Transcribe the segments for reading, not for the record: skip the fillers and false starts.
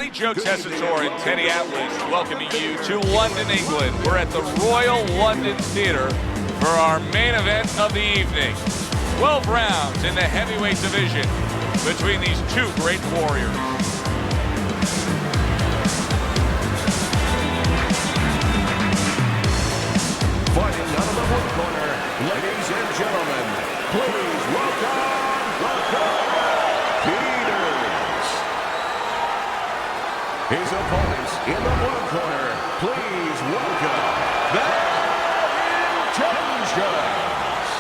everybody. Joe Tessitore and Teddy Atlas welcoming you to London, England. We're at the Royal London Theatre for our main event of the evening. 12 rounds in the heavyweight division between these two great warriors. Fighting out of the wood corner, ladies and gentlemen, please welcome Peters. His opponents in the blue corner, please welcome the Intentions.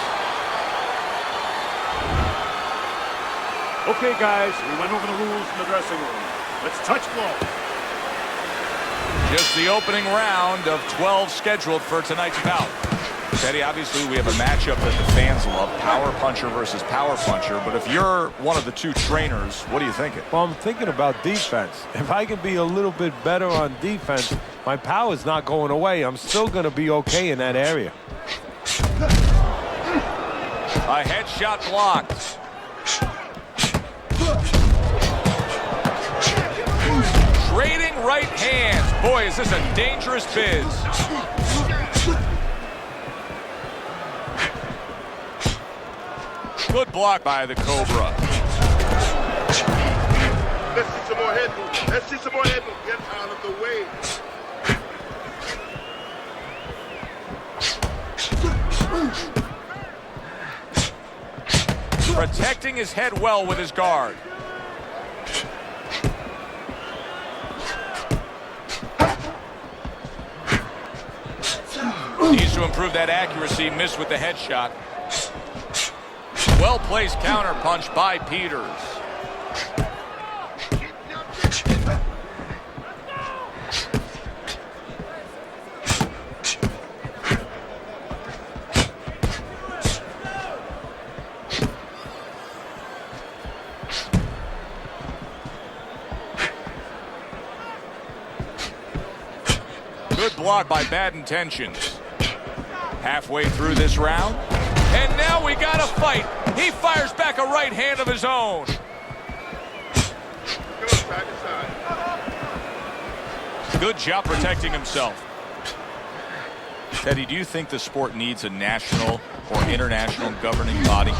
Okay, guys, we went over the rules in the dressing room. Let's touch gloves. Just the opening round of 12 scheduled for tonight's bout. Teddy, obviously we have a matchup that the fans love, power puncher versus power puncher, but if you're one of the two trainers, what are you thinking? Well, I'm thinking about defense. If I can be a little bit better on defense, my power's not going away. I'm still going to be okay in that area. A headshot blocked. Trading right hands. Boy, is this a dangerous biz. Good block by the Cobra. Let's see some more head movement. Let's see some more head movement. Get out of the way. Protecting his head well with his guard. Needs to improve that accuracy. Missed with the headshot. Well-placed counter punch by Peters. Good block by Bad Intentions. Halfway through this round. And now we got a fight. He fires back a right hand of his own. Good job protecting himself. Teddy, do you think the sport needs a national or international governing body?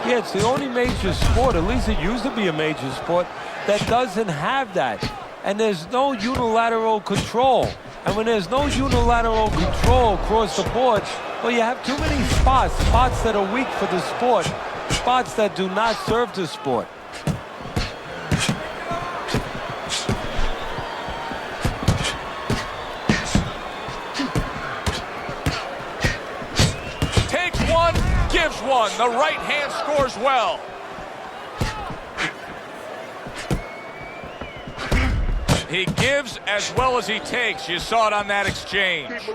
Yeah, it's the only major sport, at least it used to be a major sport, that doesn't have that. And there's no unilateral control. And when there's no unilateral control across the board, well, you have too many spots that are weak for the sport, spots that do not serve the sport. Takes one, gives one. The right hand scores well. He gives as well as he takes. You saw it on that exchange.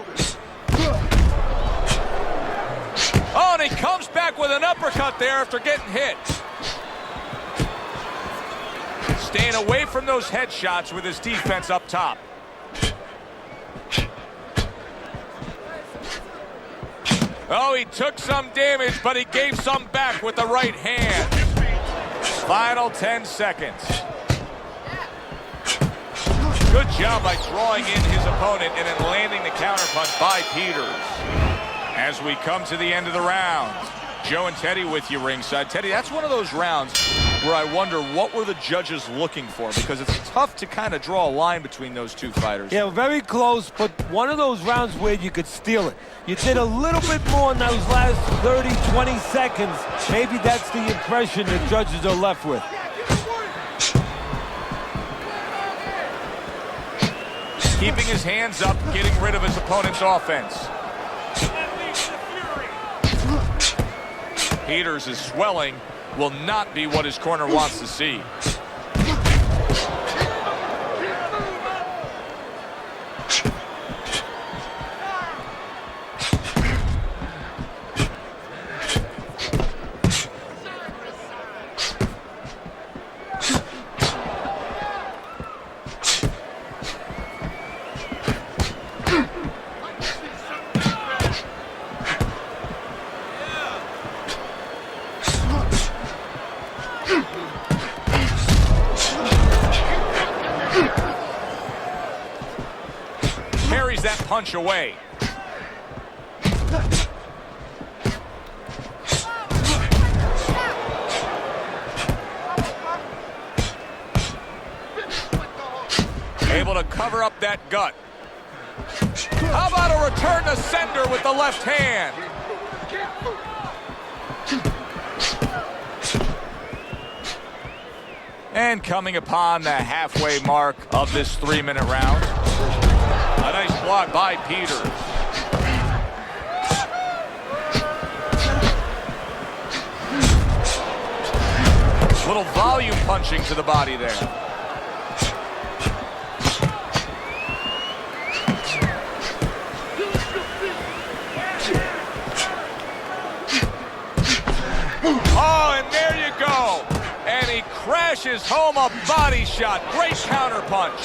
Oh, and he comes back with an uppercut there after getting hit. Staying away from those headshots with his defense up top. Oh, he took some damage, but he gave some back with the right hand. Final 10 seconds. Good job by drawing in his opponent and then landing the counterpunch by Peters. As we come to the end of the round, Joe and Teddy with you ringside. Teddy, that's one of those rounds where I wonder what were the judges looking for, because it's tough to kind of draw a line between those two fighters. Yeah, very close, but one of those rounds where you could steal it. You did a little bit more in those last 30, 20 seconds. Maybe that's the impression the judges are left with. Keeping his hands up, getting rid of his opponent's offense. Peters is swelling, will not be what his corner wants to see. punch away. Able to cover up that gut. How about a return to sender with the left hand? And coming upon the halfway mark of this 3-minute round. A nice block by Peters. Little volume punching to the body there. Oh, and there you go. And he crashes home a body shot. Great counter punch.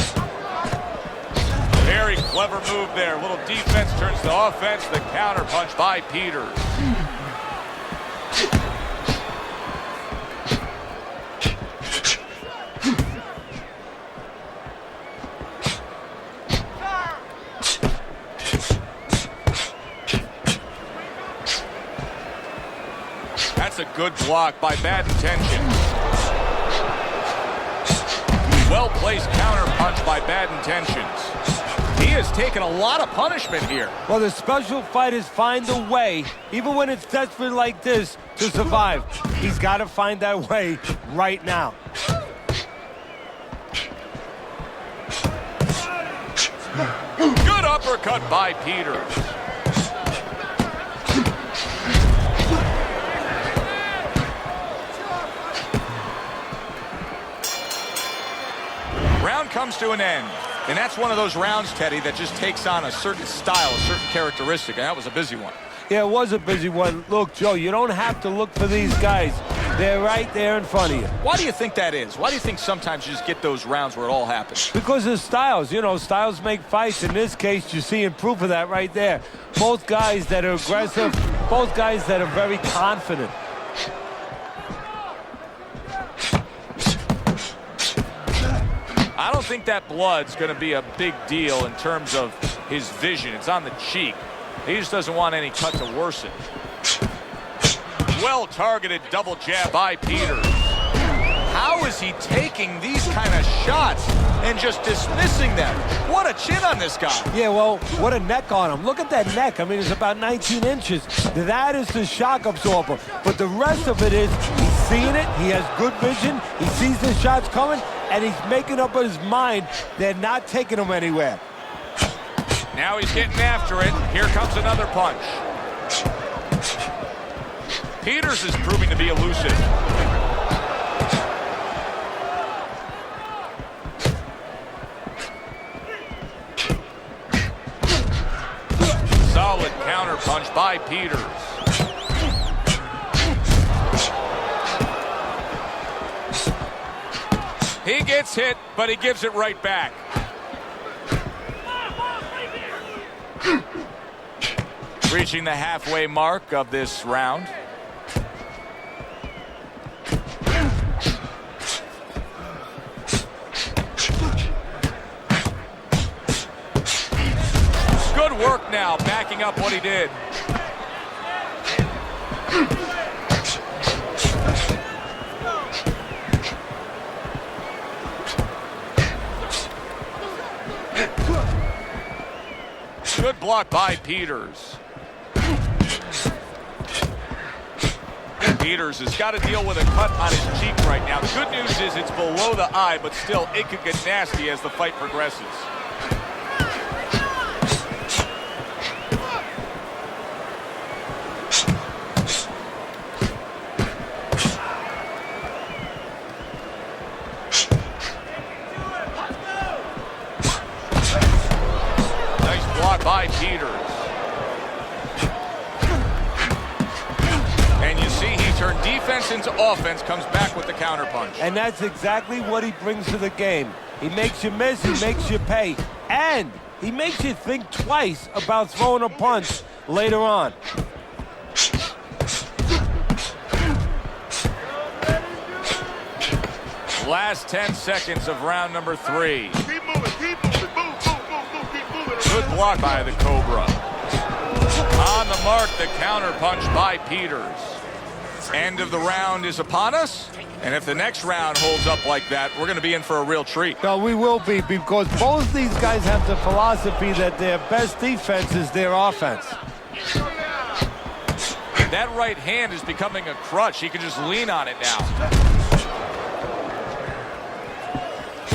Very clever move there. A little defense turns to offense. The counter punch by Peters. That's a good block by bad intentions. Well-placed counter punch by bad intentions. He has taken a lot of punishment here. Well, the special fighters find a way, even when it's desperate like this, to survive. He's got to find that way right now. Good uppercut by Peters. Round comes to an end. And that's one of those rounds, Teddy, that just takes on a certain style, a certain characteristic. And that was a busy one. Yeah, it was a busy one. Look, Joe, you don't have to look for these guys. They're right there in front of you. Why do you think that is? Why do you think sometimes you just get those rounds where it all happens? Because of styles. You know, styles make fights. In this case, you're seeing proof of that right there. Both guys that are aggressive, both guys that are very confident. I don't think that blood's going to be a big deal in terms of his vision. It's on the cheek. He just doesn't want any cut to worsen. Well-targeted double jab by Peters. How is he taking these kind of shots and just dismissing them? What a chin on this guy. Yeah, well, what a neck on him. Look at that neck. I mean, it's about 19 inches. That is the shock absorber. But the rest of it is he's seeing it. He has good vision. He sees the shots coming, and he's making up his mind they're not taking him anywhere. Now he's getting after it. Here comes another punch. Peters is proving to be elusive. Solid counter punch by Peters. He gets hit, but he gives it right back. Reaching the halfway mark of this round. Good work now, backing up what he did. Good block by Peters. Peters has got to deal with a cut on his cheek right now. The good news is it's below the eye, but still it could get nasty as the fight progresses. Nice block by Peters. And you see he turned defense into offense, comes back with the counterpunch. And that's exactly what he brings to the game. He makes you miss, he makes you pay, and he makes you think twice about throwing a punch later on. Last 10 seconds of round number 3. Keep moving, keep moving, move, keep moving. Good block by the Cobra. On the mark, the counter punch by Peters. End of the round is upon us. And if the next round holds up like that, we're going to be in for a real treat. No, we will be, because both these guys have the philosophy that their best defense is their offense. That right hand is becoming a crutch. He can just lean on it now.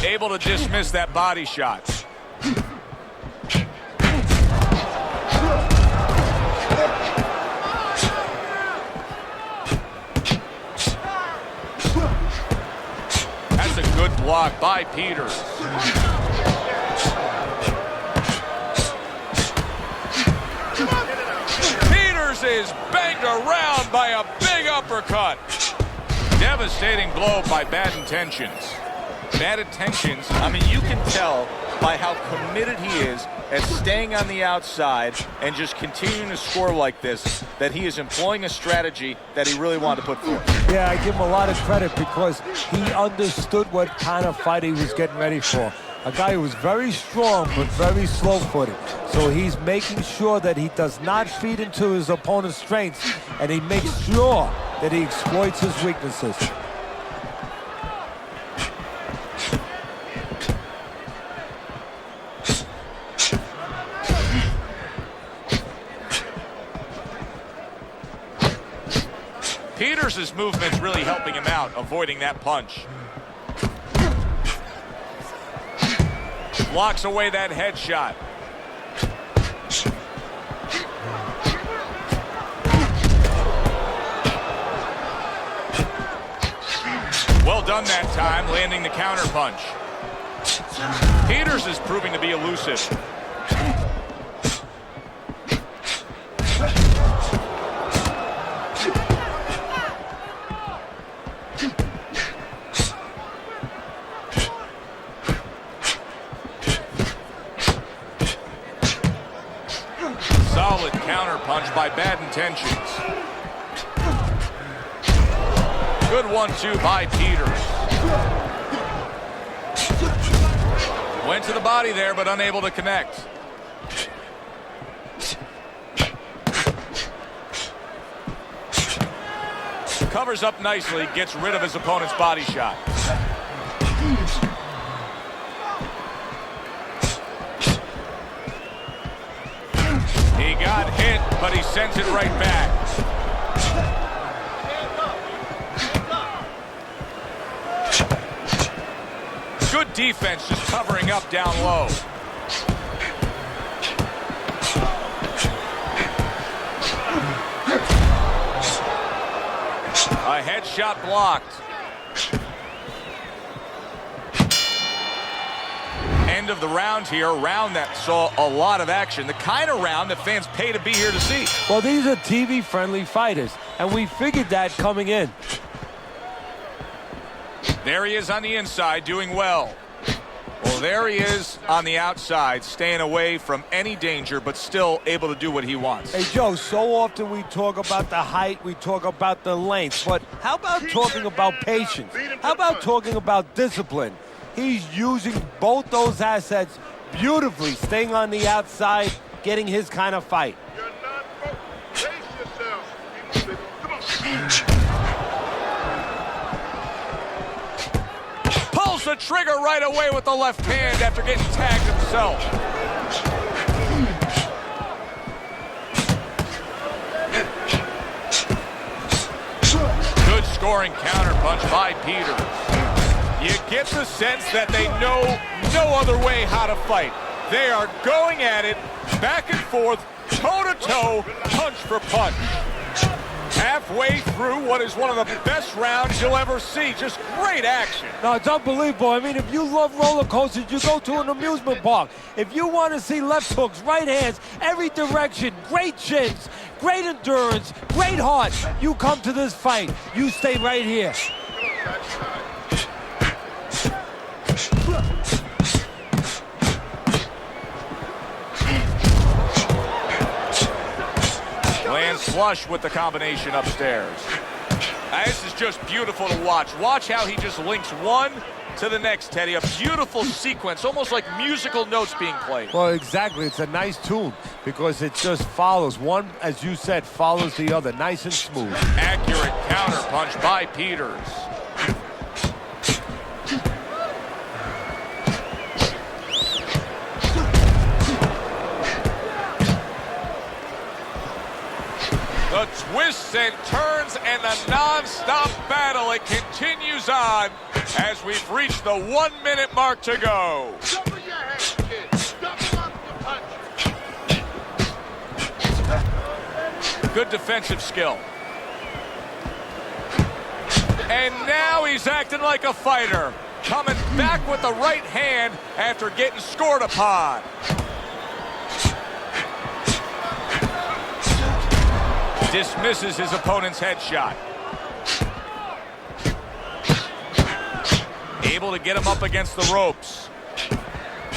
Able to dismiss that body shot. That's a good block by Peters. Peters is banged around by a big uppercut. Devastating blow by Bad Intentions. Bad Intentions, I mean, you can tell by how committed he is at staying on the outside and just continuing to score like this, that he is employing a strategy that he really wanted to put forth. Yeah, I give him a lot of credit because he understood what kind of fight he was getting ready for. A guy who was very strong but very slow-footed. So he's making sure that he does not feed into his opponent's strengths, and he makes sure that he exploits his weaknesses. Peters' movement's really helping him out, avoiding that punch. Blocks away that headshot. Well done that time, landing the counter punch. Peters is proving to be elusive. Solid counter punch by Bad Intentions. Good 1-2 by Peters. Went to the body there, but unable to connect. Covers up nicely, gets rid of his opponent's body shot. He got hit, but he sends it right back. Good defense, just covering up down low. A headshot blocked. End of the round here, a round that saw a lot of action, the kind of round that fans pay to be here to see. Well, these are TV-friendly fighters, and we figured that coming in. There he is on the inside, doing well. Well, there he is on the outside, staying away from any danger, but still able to do what he wants. Hey, Joe, so often we talk about the height, we talk about the length, but how about talking about patience? How about talking about discipline? He's using both those assets beautifully, staying on the outside, getting his kind of fight. You're not brace yourself. Come on. Pulls the trigger right away with the left hand after getting tagged himself. Good scoring counterpunch by Peters. You get the sense that they know no other way how to fight. They are going at it, back and forth, toe-to-toe, punch for punch. Halfway through what is one of the best rounds you'll ever see. Just great action. No, it's unbelievable. I mean, if you love roller coasters, you go to an amusement park. If you want to see left hooks, right hands, every direction, great chins, great endurance, great heart, you come to this fight. You stay right here. Lands flush with the combination upstairs. This is just beautiful to watch. Watch how he just links one to the next, Teddy. A beautiful sequence, almost like musical notes being played. Well, exactly. It's a nice tune because it just follows. One, as you said, follows the other. Nice and smooth. Accurate counter punch by Peters. The twists and turns and the non-stop battle, it continues on as we've reached the 1-minute mark to go. Double your head, kid. Double up your punch. Good defensive skill. And now he's acting like a fighter, coming back with the right hand after getting scored upon. Dismisses his opponent's headshot. Able to get him up against the ropes.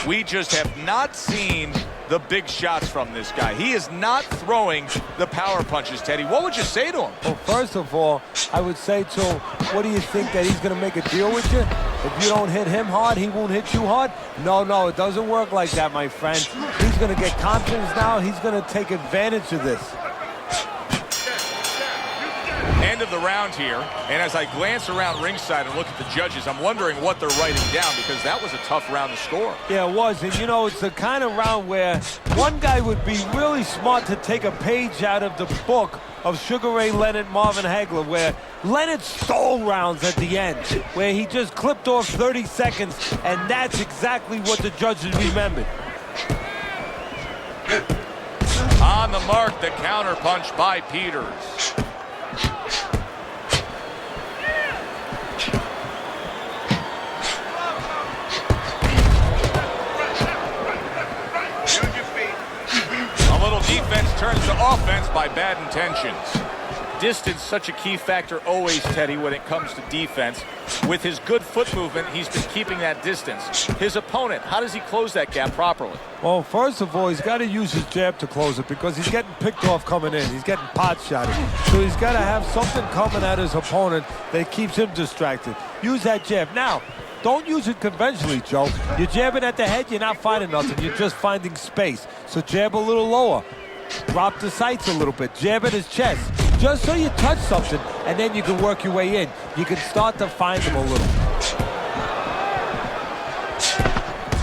We just have not seen the big shots from this guy. He is not throwing the power punches, Teddy. What would you say to him? Well, first of all, I would say to him, what do you think, that he's going to make a deal with you? If you don't hit him hard, he won't hit you hard? No, it doesn't work like that, my friend. He's going to get confidence now. He's going to take advantage of this. End of the round here, and as I glance around ringside and look at the judges, I'm wondering what they're writing down, because that was a tough round to score. Yeah, it was, and you know, it's the kind of round where one guy would be really smart to take a page out of the book of Sugar Ray Leonard, Marvin Hagler, where Leonard stole rounds at the end, where he just clipped off 30 seconds, and that's exactly what the judges remembered. On the mark, the counter punch by Peters. Defense turns to offense by bad intentions. Distance, such a key factor always, Teddy, when it comes to defense. With his good foot movement, he's been keeping that distance. His opponent, how does he close that gap properly? Well, first of all, he's got to use his jab to close it, because he's getting picked off coming in. He's getting pot shotted. So he's got to have something coming at his opponent that keeps him distracted. Use that jab. Now, don't use it conventionally, Joe. You're jabbing at the head, you're not finding nothing. You're just finding space. So jab a little lower. Drop the sights a little bit. Jab at his chest. Just so you touch something, and then you can work your way in. You can start to find him a little.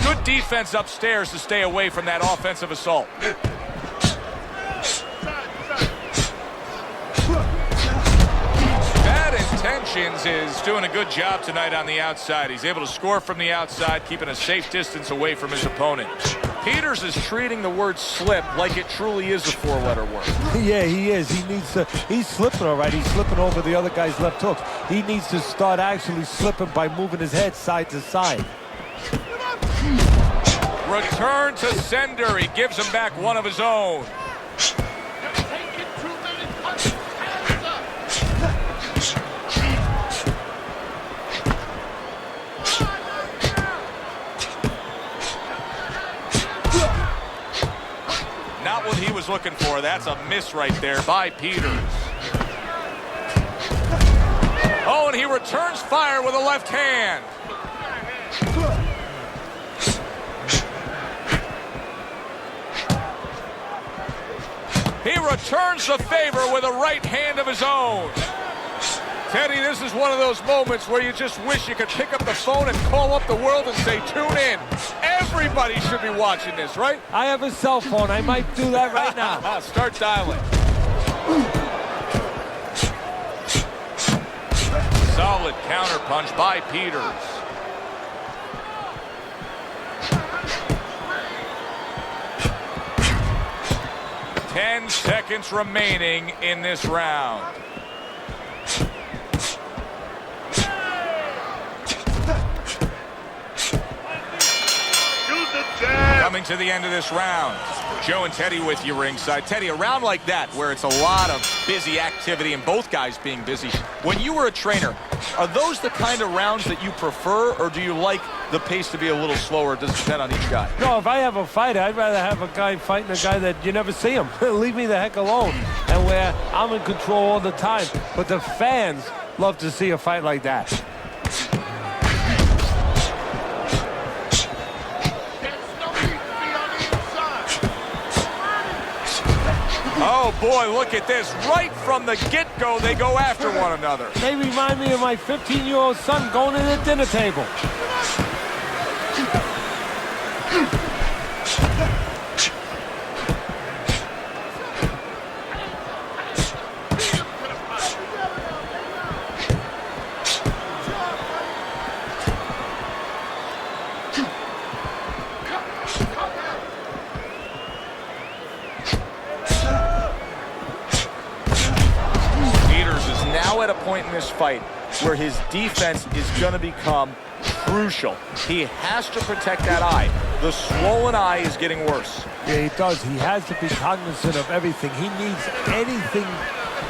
Good defense upstairs to stay away from that offensive assault. Intentions is doing a good job tonight on the outside. He's able to score from the outside, keeping a safe distance away from his opponent. Peters is treating the word slip like it truly is a four-letter word. Yeah, he is. He's slipping all right. He's slipping over the other guy's left hooks. He needs to start actually slipping by moving his head side to side. Return to sender. He gives him back one of his own. Not what he was looking for. That's a miss right there by Peters. Oh, and he returns fire with a left hand. He returns the favor with a right hand of his own. Teddy, this is one of those moments where you just wish you could pick up the phone and call up the world and say, tune in. Everybody should be watching this, right? I have a cell phone. I might do that right now. Start dialing. Solid counter punch by Peters. Ten seconds remaining in this round. Coming to the end of this round. Joe and Teddy with you ringside. Teddy, a round like that where it's a lot of busy activity and both guys being busy. When you were a trainer, are those the kind of rounds that you prefer, or do you like the pace to be a little slower? It does depend on each guy. No, if I have a fight, I'd rather have a guy fighting a guy that you never see him. Leave me the heck alone. And where I'm in control all the time. But the fans love to see a fight like that. Oh, boy, look at this. Right from the get-go, they go after one another. They remind me of my 15-year-old son going to the dinner table. Now at a point in this fight where his defense is going to become crucial. He has to protect that eye. The swollen eye is getting worse. Yeah, he does. He has to be cognizant of everything. He needs anything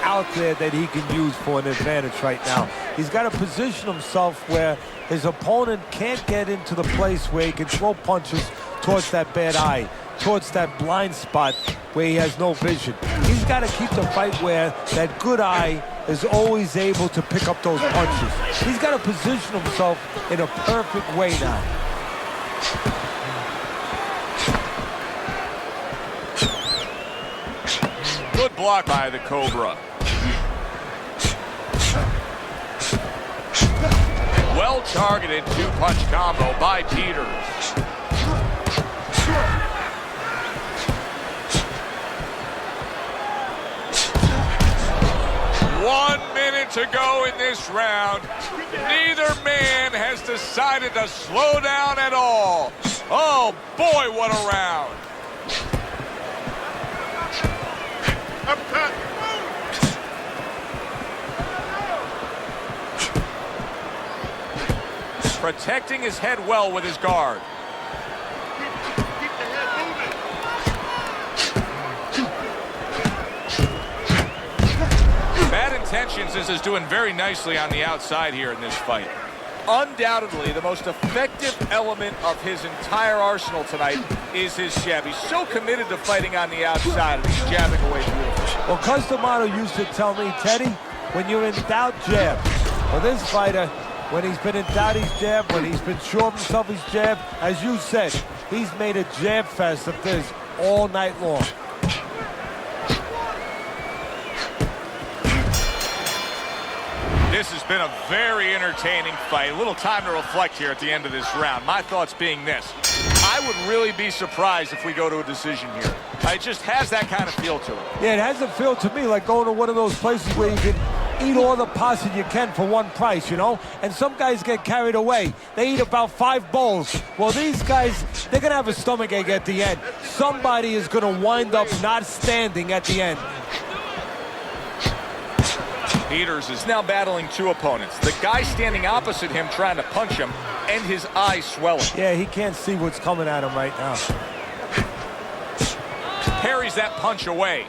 out there that he can use for an advantage right now. He's got to position himself where his opponent can't get into the place where he can throw punches towards that bad eye, towards that blind spot where he has no vision. He's got to keep the fight where that good eye is always able to pick up those punches. He's got to position himself in a perfect way now. Good block by the Cobra. Well-targeted two-punch combo by Peters. One minute to go in this round. Neither man has decided to slow down at all. Oh, boy, what a round. Protecting his head well with his guard. Keep the head moving. Bad Intentions is doing very nicely on the outside here in this fight. Undoubtedly, the most effective element of his entire arsenal tonight is his jab. He's so committed to fighting on the outside, and he's jabbing away beautifully. Well, Customato used to tell me, Teddy, when you're in doubt, jab. Well, this fighter, when he's been in doubt, he's jab. When he's been sure of himself, he's jab. As you said, he's made a jab fest of this all night long. This has been a very entertaining fight. A little time to reflect here at the end of this round. My thoughts being this: I would really be surprised if we go to a decision here. It just has that kind of feel to it. Yeah, it has a feel to me like going to one of those places where you can eat all the pasta you can for one price, you know? And some guys get carried away. They eat about 5 bowls. Well, these guys, they're going to have a stomachache at the end. Somebody is going to wind up not standing at the end. Peters is now battling 2 opponents. The guy standing opposite him trying to punch him, and his eye swelling. Yeah, he can't see what's coming at him right now. Parries that punch away.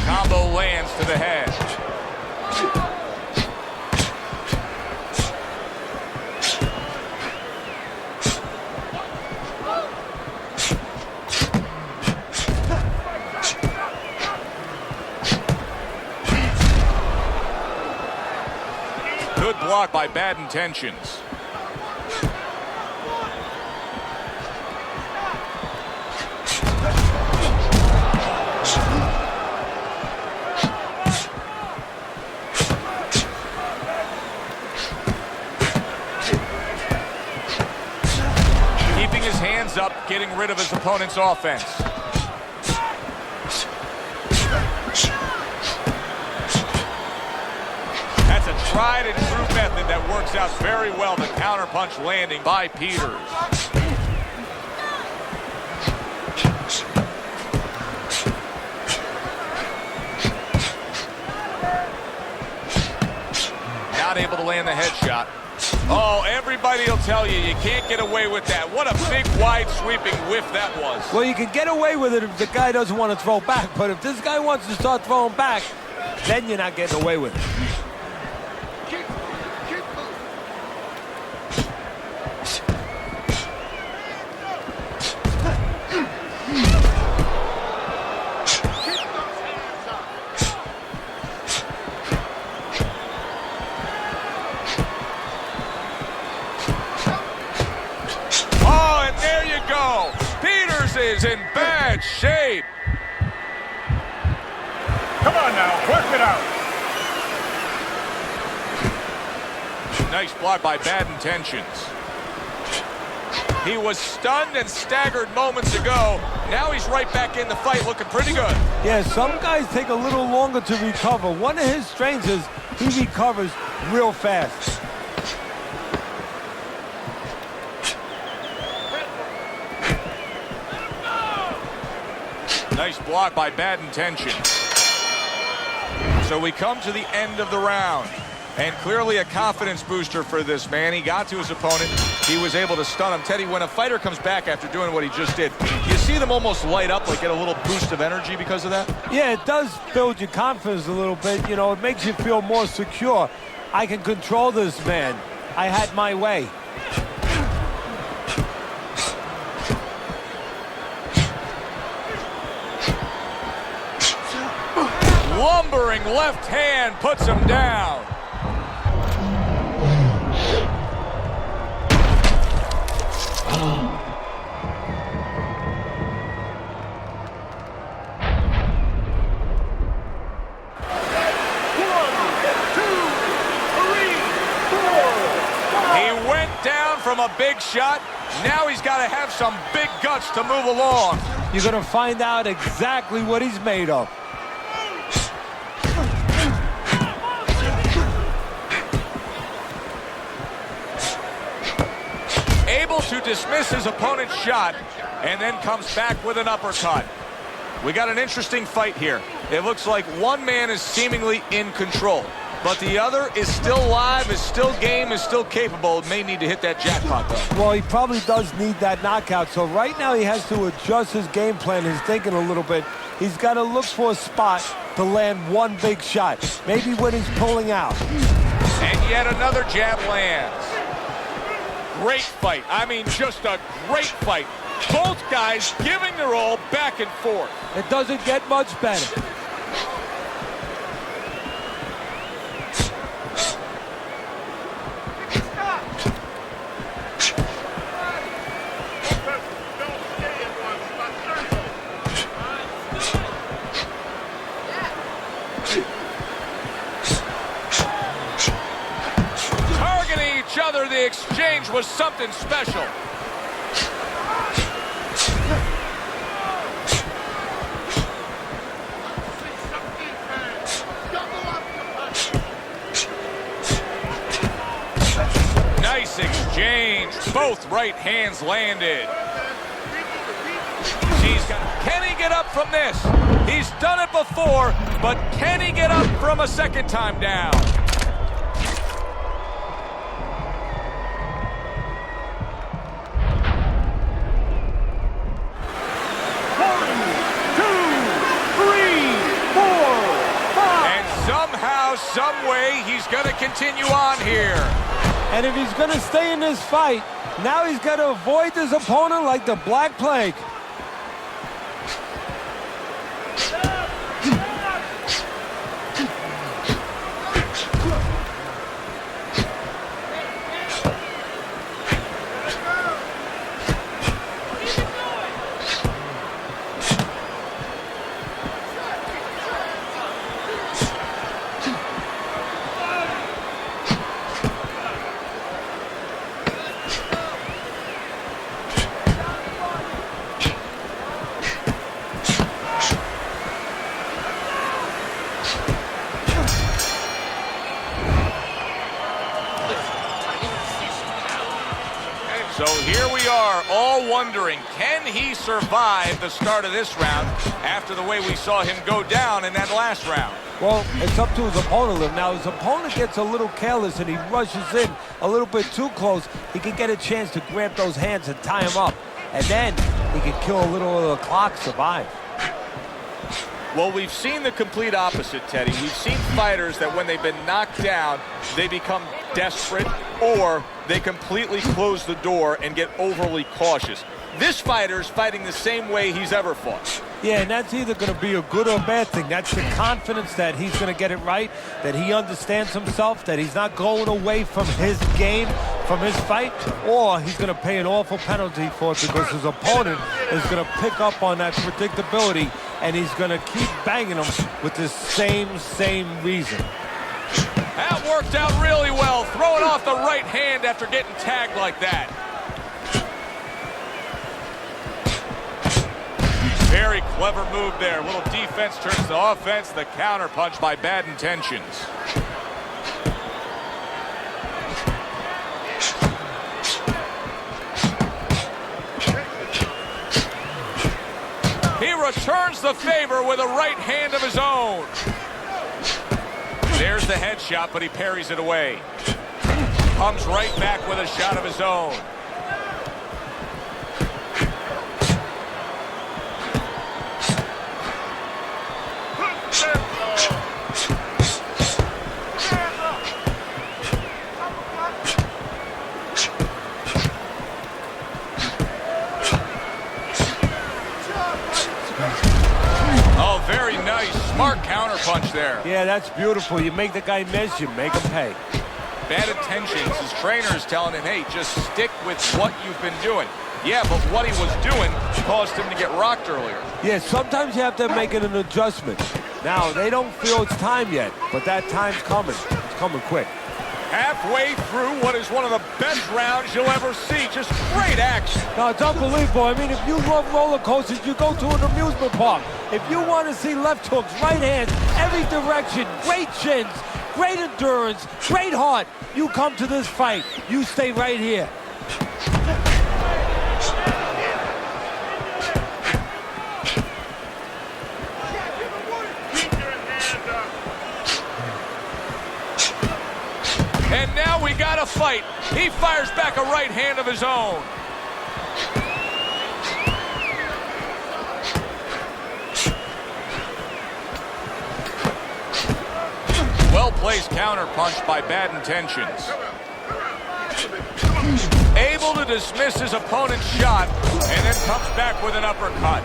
Combo lands to the head. Good block by Bad Intentions. Keeping his hands up, getting rid of his opponent's offense. That's a tried and true method that works out very well. The counterpunch landing by Peters. Not able to land the headshot. Oh, everybody will tell you, you can't get away with that. What a big, wide, sweeping whiff that was. Well, you can get away with it if the guy doesn't want to throw back, but if this guy wants to start throwing back, then you're not getting away with it. is in bad shape. Come on now, work it out. Nice block by Bad Intentions. He was stunned and staggered moments ago. Now he's right back in the fight, looking pretty good. Yeah, some guys take a little longer to recover. One of his strengths is he recovers real fast. Nice block by Bad Intentions. So we come to the end of the round. And clearly a confidence booster for this man. He got to his opponent. He was able to stun him. Teddy, when a fighter comes back after doing what he just did, you see them almost light up, like get a little boost of energy because of that? Yeah, it does build your confidence a little bit. You know, it makes you feel more secure. I can control this man. I had my way. Lumbering left hand puts him down. He went down from a big shot. Now he's got to have some big guts to move along. You're going to find out exactly what he's made of. Able to dismiss his opponent's shot and then comes back with an uppercut. We got an interesting fight here. It looks like one man is seemingly in control, but the other is still live, is still game, is still capable. May need to hit that jackpot, though. Well, he probably does need that knockout. So right now he has to adjust his game plan, his thinking a little bit. He's got to look for a spot to land one big shot, maybe when he's pulling out. And yet another jab lands. Great fight. I mean, just a great fight. Both guys giving their all back and forth. It doesn't get much better. Targeting each other, the exchange was something special. Nice exchange. Both right hands landed. Can he get up from this? He's done it before, but can he get up from a second time down? Some way he's going to continue on here. And if he's going to stay in this fight, now he's got to avoid his opponent like the Black Plague. So here we are, all wondering, can he survive the start of this round after the way we saw him go down in that last round? Well, it's up to his opponent. Now, his opponent gets a little careless and he rushes in a little bit too close. He can get a chance to grab those hands and tie him up. And then he can kill a little of the clock, survive. Well, we've seen the complete opposite, Teddy. We've seen fighters that when they've been knocked down, they become desperate or they completely close the door and get overly cautious. This fighter's fighting the same way he's ever fought. Yeah, and that's either going to be a good or bad thing. That's the confidence that he's going to get it right, that he understands himself, that he's not going away from his game, from his fight, or he's going to pay an awful penalty for it because his opponent is going to pick up on that predictability, and he's going to keep banging them with the same reason. That worked out really well, throwing off the right hand after getting tagged like that. Very clever move there. A little defense turns to offense. The counter punch by Bad Intentions. He returns the favor with a right hand of his own. There's the headshot, but he parries it away. Comes right back with a shot of his own. Oh, very nice. Smart counter punch there. Yeah, that's beautiful. You make the guy miss, you make him pay. Bad Intentions. His trainer is telling him, hey, just stick with what you've been doing. Yeah, but what he was doing caused him to get rocked earlier. Yeah, sometimes you have to make an adjustment. Now, they don't feel it's time yet, but that time's coming. It's coming quick. Halfway through what is one of the best rounds you'll ever see. Just great action. No, it's unbelievable. I mean, if you love roller coasters, you go to an amusement park. If you want to see left hooks, right hands, every direction, great chins, great endurance, great heart, you come to this fight. You stay right here. And now we got a fight. He fires back a right hand of his own. Well-placed counter punch by Bad Intentions. Able to dismiss his opponent's shot and then comes back with an uppercut.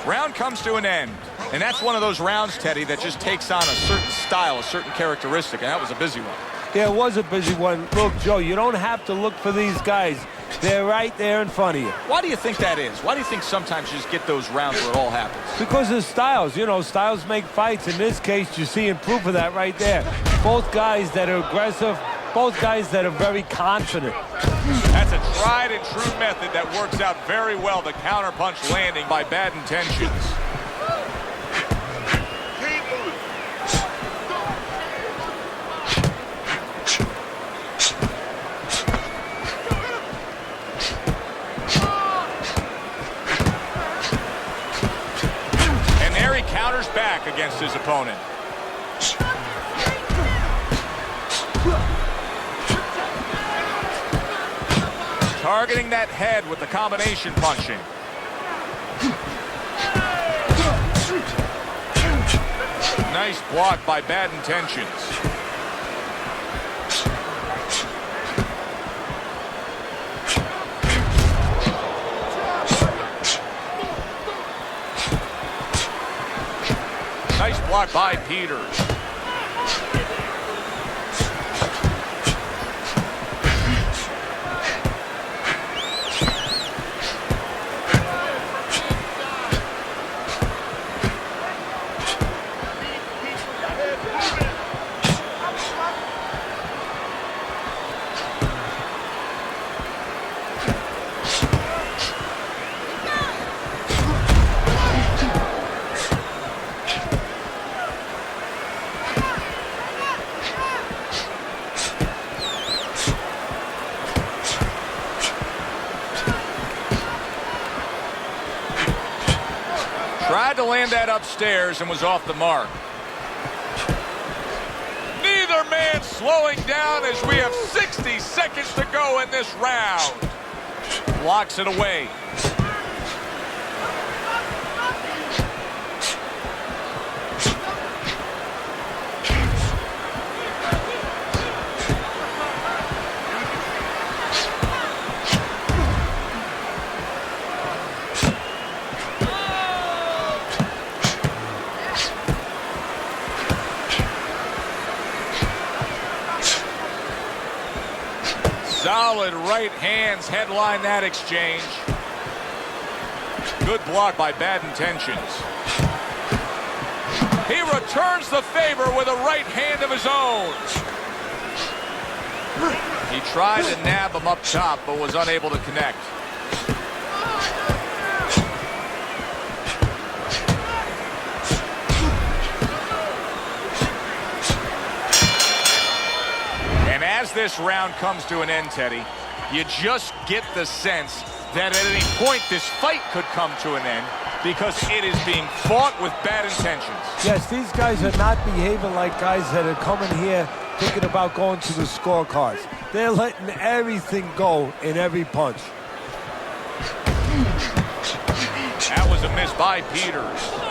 Round comes to an end. And that's one of those rounds, Teddy, that just takes on a certain style, a certain characteristic, and that was a busy one. Yeah, it was a busy one. Look, Joe, you don't have to look for these guys. They're right there in front of you. Why do you think that is? Why do you think sometimes you just get those rounds where it all happens? Because of styles. You know, styles make fights. In this case, you're seeing proof of that right there. Both guys that are aggressive, both guys that are very confident. That's a tried and true method that works out very well. The counter punch landing by Bad Intentions. Counters back against his opponent. Targeting that head with the combination punching. Nice block by Bad Intentions. Nice block by Peters. Tried to land that upstairs and was off the mark. Neither man slowing down as we have 60 seconds to go in this round. Blocks it away. Solid right hands headline that exchange. Good block by Bad Intentions. He returns the favor with a right hand of his own. He tried to nab him up top, but was unable to connect. And as this round comes to an end, Teddy, you just get the sense that at any point this fight could come to an end because it is being fought with bad intentions. Yes, these guys are not behaving like guys that are coming here thinking about going to the scorecards. They're letting everything go in every punch. That was a miss by Peters.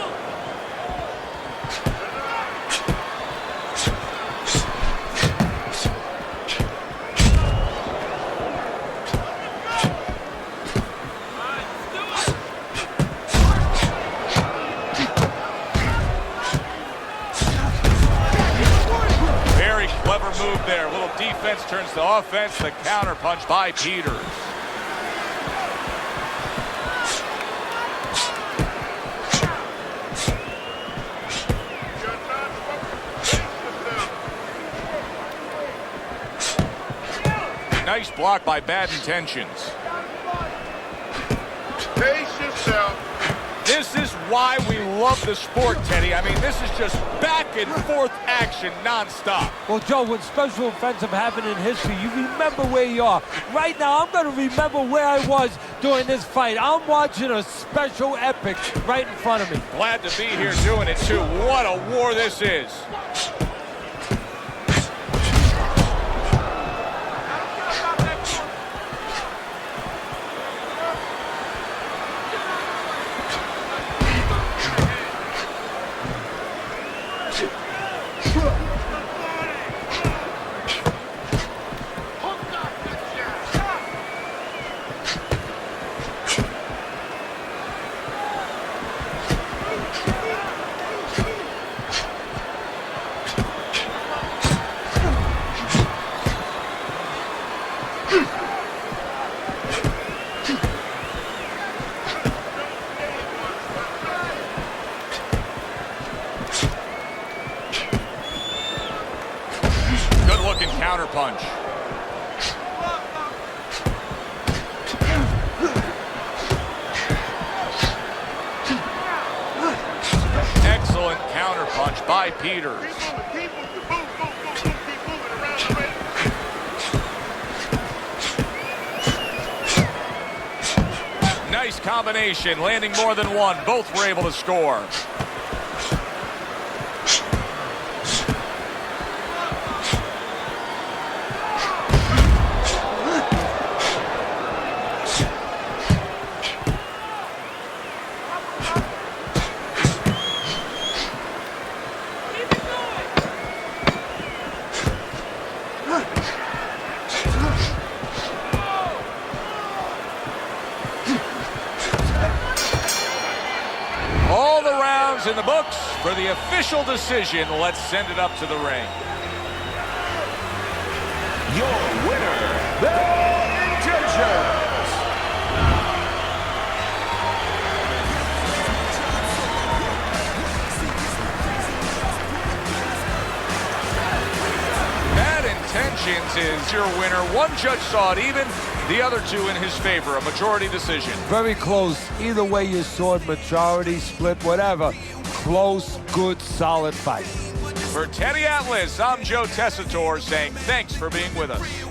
Move there. A little defense turns to offense. The counter punch by Peters. Nice block by Bad Intentions. Pace yourself. This is why we love the sport, Teddy. I mean, this is just back and forth action nonstop. Well, Joe, when special events have happened in history, you remember where you are. Right now, I'm going to remember where I was during this fight. I'm watching a special epic right in front of me. Glad to be here doing it, too. What a war this is. Counter punch. Excellent counter punch by Peters. Nice combination, landing more than one. Both were able to score. All the rounds in the books for the official decision. Let's send it up to the ring. Your winner, Bad Intentions. Bad Intentions is your winner. One judge saw it even, the other two in his favor. A majority decision. Very close. Either way you saw it, majority, split, whatever. Close, good, solid fight. For Teddy Atlas, I'm Joe Tessitore saying thanks for being with us.